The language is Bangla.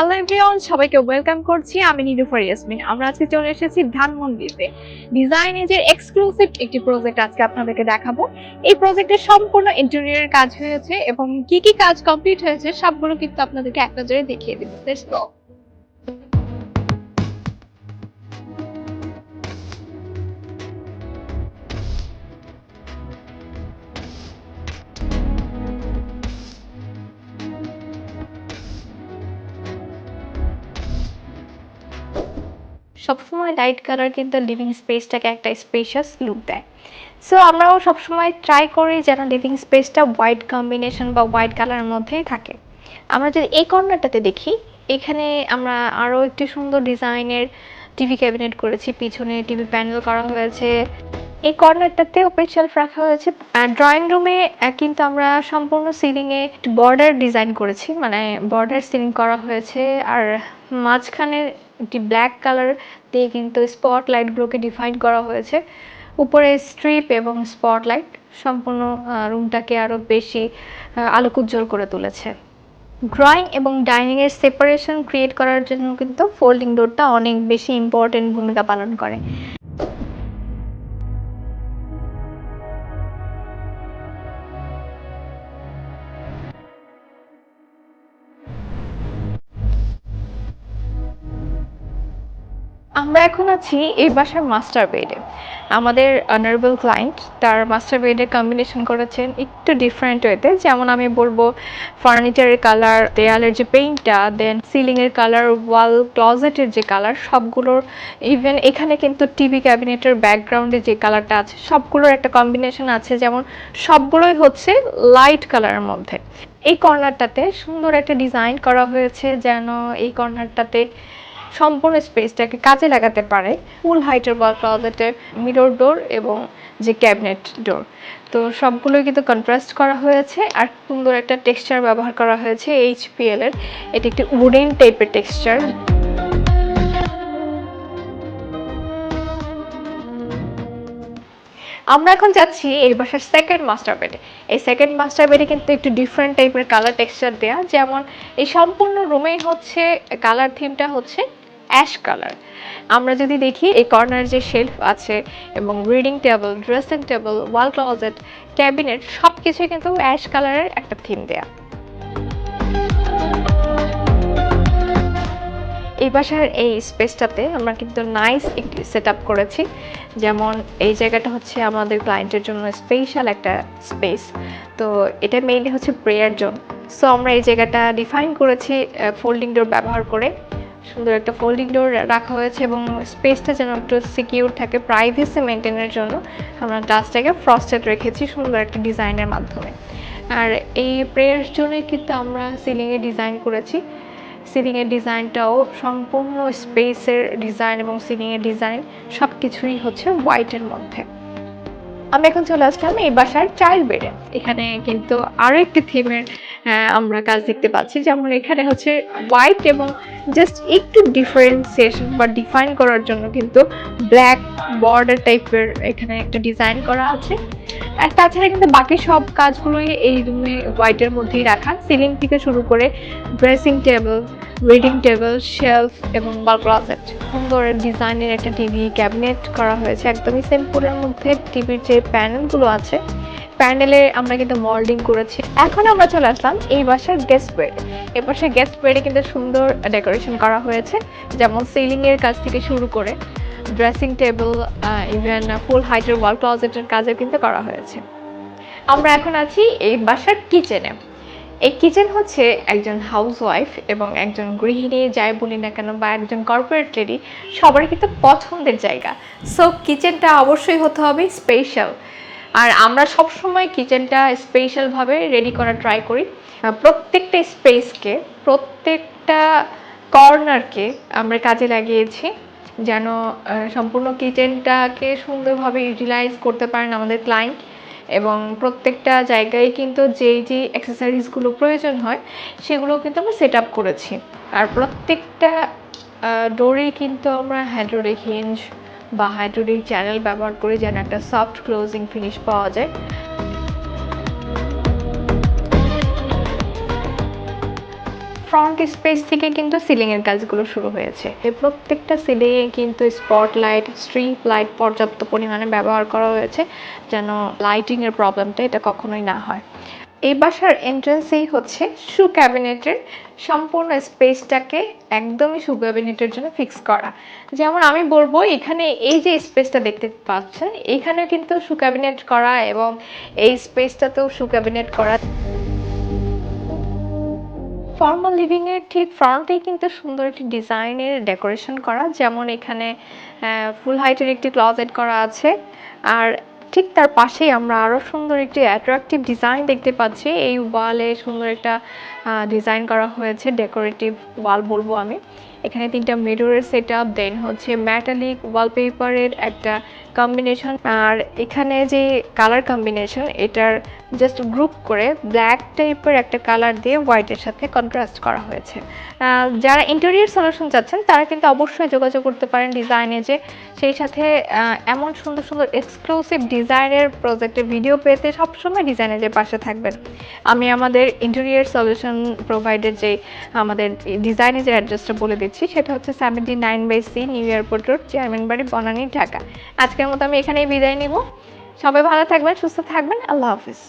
হ্যালো এভরিওয়ান, সবাইকে ওয়েলকাম করছি। আমি নীলুফার ইয়াসমিন। আমরা আজকে চলে এসেছি ধানমন্ডিতে। ডিজাইন এজের এক্সক্লুসিভ একটি প্রজেক্ট আজকে আপনাদেরকে দেখাবো। এই প্রজেক্টের সম্পূর্ণ ইন্টেরিয়রের কাজ হয়েছে এবং কি কি কাজ কমপ্লিট হয়েছে সবগুলো কিন্তু আপনাদেরকে এক নজরে দেখিয়ে দেব। Let's go. সবসময় লাইট কালার কিন্তু লিভিং স্পেসটাকে একটা স্পেশাস লুক দেয়। সো আমরাও সবসময় ট্রাই করি যেন লিভিং স্পেসটা হোয়াইট কম্বিনেশন বা হোয়াইট কালারের মধ্যেই থাকে। আমরা যদি এই কর্নারটাতে দেখি, এখানে আমরা আরও একটি সুন্দর ডিজাইনের টিভি ক্যাবিনেট করেছি, পিছনে টিভি প্যানেল করা হয়েছে। এই কর্নারটাতে ওপেন শেলফ রাখা হয়েছে। আর ড্রয়িং রুমে কিন্তু আমরা সম্পূর্ণ সিলিংয়ে বর্ডার ডিজাইন করেছি, মানে বর্ডার সিলিং করা হয়েছে। আর মাঝখানে একটি ব্ল্যাক কালার দিয়ে কিন্তু স্পটলাইটগুলোকে ডিফাইন করা হয়েছে। উপরে স্ট্রিপ এবং স্পটলাইট সম্পূর্ণ রুমটাকে আরও বেশি আলোকোজ্জ্বল করে তুলেছে। ড্রয়িং এবং ডাইনিংয়ের সেপারেশন ক্রিয়েট করার জন্য কিন্তু ফোল্ডিং ডোরটা অনেক বেশি ইম্পর্টেন্ট ভূমিকা পালন করে। আমরা এখন আছি এই বাসার মাস্টার বেডে। আমাদের অনারেবল ক্লায়েন্ট তার মাস্টার বেডের কম্বিনেশন করেছেন একটু ডিফারেন্ট ওয়েতে। যেমন আমি বলবো, ফার্নিচারের কালার, দেয়ালের যে পেইন্টটা, দেন সিলিংয়ের কালার, ওয়াল ক্লজেটের যে কালার, সবগুলোর, ইভেন এখানে কিন্তু টিভি ক্যাবিনেটের ব্যাকগ্রাউন্ডে যে কালারটা আছে সবগুলোর একটা কম্বিনেশন আছে, যেমন সবগুলোই হচ্ছে লাইট কালারের মধ্যে। এই কর্নারটাতে সুন্দর একটা ডিজাইন করা হয়েছে যেন এই কর্নারটাতে সম্পূর্ণ স্পেসটাকে কাজে লাগাতে পারে। ফুল হাইটের ওয়াল ক্লজেটের মিরর ডোর এবং যে ক্যাবিনেট ডোর, তো সবগুলোই কিন্তু কন্ট্রাস্ট করা হয়েছে। আর সুন্দর একটা টেক্সচার ব্যবহার করা হয়েছে এইচপিএল এর। এটি একটি উডেন টাইপের টেক্সচার। আমরা এখন যাচ্ছি এই বাসার সেকেন্ড মাস্টার বেডে। এই সেকেন্ড মাস্টার বেডে কিন্তু একটু ডিফারেন্ট টাইপের কালার টেক্সচার দেয়া, যেমন এই সম্পূর্ণ রুমেই হচ্ছে কালার থিমটা হচ্ছে অ্যাশ কালার। আমরা যদি দেখি, এই কর্নার যে শেলফ আছে এবং রিডিং টেবিল, ড্রেসিং টেবিল, ওয়াল ক্লোজেট, ক্যাবিনেট সব কিছুই কিন্তু অ্যাশ কালারের একটা থিম দেয়া। এই বাসার এই স্পেসটাতে আমরা কিন্তু নাইস একটি সেট আপ করেছি। যেমন এই জায়গাটা হচ্ছে আমাদের ক্লায়েন্টের জন্য স্পেশাল একটা স্পেস। তো এটা মেইনলি হচ্ছে প্রেয়ার জোন। সো আমরা এই জায়গাটা ডিফাইন করেছি ফোল্ডিং ডোর ব্যবহার করে। সুন্দর একটা ফোল্ডিং ডোর রাখা হয়েছে এবং স্পেসটা যেন একটু সিকিউর থাকে, প্রাইভেসি মেনটেনের জন্য আমরা গ্লাসটাকে ফ্রস্টেড রেখেছি সুন্দর একটা ডিজাইনের মাধ্যমে। আর এই প্রেয়ার জোনে কিন্তু আমরা সিলিংয়ে ডিজাইন করেছি। সিলিংয়ের ডিজাইনটাও সম্পূর্ণ স্পেসের ডিজাইন এবং সিলিংয়ের ডিজাইন সব কিছুই হচ্ছে হোয়াইটের মধ্যে। আমি এখন চলে আসলাম এই বাসার চাইল্ড বেডে। এখানে কিন্তু আরও একটি থিমের আমরা কাজ দেখতে পাচ্ছি। যেমন এখানে হচ্ছে হোয়াইট এবং জাস্ট একটু ডিফারেন্সিয়েশন বা ডিফাইন করার জন্য কিন্তু ব্ল্যাক বর্ডার টাইপের এখানে একটা ডিজাইন করা আছে। আর তাছাড়া কিন্তু বাকি সব কাজগুলোই এই রুমে হোয়াইটের মধ্যেই রাখা। সিলিং থেকে শুরু করে dressing table, reading table, shelf এবং ওয়াল ক্লোজেট, সুন্দর ডিজাইনের একটা টিভি ক্যাবিনেট করা হয়েছে একদমই সিম্পলের মধ্যে। টিভির যে প্যানেলগুলো আছে, প্যানেলে আমরা কিন্তু মল্ডিং করেছি। এখন আমরা চলে আসলাম এই বাসার গেস্ট বেড। এই বাসার গেস্ট বেডে কিন্তু সুন্দর ডেকোরেশন করা হয়েছে, যেমন সিলিংয়ের কাজ থেকে শুরু করে ড্রেসিং টেবিল, ইভেন ফুল হাইটের ওয়াল ক্লোজেটের কাজও কিন্তু করা হয়েছে। আমরা এখন আছি এই বাসার কিচেনে। এই কিচেন হচ্ছে একজন হাউসওয়াইফ এবং একজন গৃহিণী যাই বলি না কেন, বা একজন কর্পোরেট লেডি, সবারই কিন্তু পছন্দের জায়গা। সো কিচেনটা অবশ্যই হতে হবে স্পেশাল। আর আমরা সবসময় কিচেনটা স্পেশালভাবে রেডি করার ট্রাই করি। প্রত্যেকটা স্পেসকে, প্রত্যেকটা কর্নারকে আমরা কাজে লাগিয়েছি যেন সম্পূর্ণ কিচেনটাকে সুন্দরভাবে ইউটিলাইজ করতে পারেন আমাদের ক্লায়েন্ট। এবং প্রত্যেকটা জায়গায় কিন্তু যেই অ্যাক্সেসরিজগুলো প্রয়োজন হয় সেগুলো কিন্তু আমরা সেট আপ করেছি। আর প্রত্যেকটা ডোরেই কিন্তু আমরা হাইড্রোলিক হিঞ্জ বা হাইড্রোলিক চ্যানেল ব্যবহার করি যেন একটা সফট ক্লোজিং ফিনিশ পাওয়া যায়। ফ্রন্ট স্পেস থেকে কিন্তু সিলিংয়ের কাজগুলো শুরু হয়েছে। এই প্রত্যেকটা সিলিংয়ে কিন্তু স্পটলাইট, স্ট্রিপ লাইট পর্যাপ্ত পরিমাণে ব্যবহার করা হয়েছে, যেন লাইটিংয়ের প্রবলেমটা এটা কখনোই না হয়। এই বাসার এন্ট্রান্সেই হচ্ছে শু ক্যাবিনেটের সম্পূর্ণ স্পেসটাকে একদমই শু ক্যাবিনেটের জন্য ফিক্স করা। যেমন আমি বলবো এখানে এই যে স্পেসটা দেখতে পাচ্ছেন, এখানে কিন্তু শু ক্যাবিনেট করা এবং এই স্পেসটাতেও শু ক্যাবিনেট করা। ফর্মাল লিভিং এর ঠিক ফ্রন্টেই কিন্তু সুন্দর একটি ডিজাইনের ডেকোরেশন করা, যেমন এখানে ফুল হাইটের একটি ক্লজেট করা আছে, আর ঠিক তার পাশেই আমরা আরো সুন্দর একটি অ্যাট্রাকটিভ ডিজাইন দেখতে পাচ্ছি। এই ওয়ালে সুন্দর একটা ডিজাইন করা হয়েছে, ডেকোরেটিভ ওয়াল বলবো আমি। এখানে 3টা মিররের সেট আপ, দেন হচ্ছে ম্যাটালিক ওয়ালপেপারের একটা কম্বিনেশন, আর এখানে যে কালার কম্বিনেশন এটার জাস্ট গ্রুপ করে ব্ল্যাক টাইপের একটা কালার দিয়ে হোয়াইটের সাথে কন্ট্রাস্ট করা হয়েছে। যারা ইন্টেরিয়র সলিউশন চাচ্ছেন তারা কিন্তু অবশ্যই যোগাযোগ করতে পারেন ডিজাইনে, যে সেই সাথে এমন সুন্দর সুন্দর এক্সক্লুসিভ ডিজাইনের প্রজেক্টের ভিডিও পেতে সবসময় ডিজাইনের পাশে থাকবেন। আমি আমাদের ইন্টেরিয়র সলিউশন প্রোভাইডের যে আমাদের ডিজাইনের যে অ্যাড্রেসটা বলে দিচ্ছি, সেটা হচ্ছে 79/C new airport road, chairman বাড়ি, বনানী, ঢাকা। আজকের মতো আমি এখানেই বিদায় নিব। সবাই ভালো থাকবেন, সুস্থ থাকবেন। আল্লাহ হাফিজ।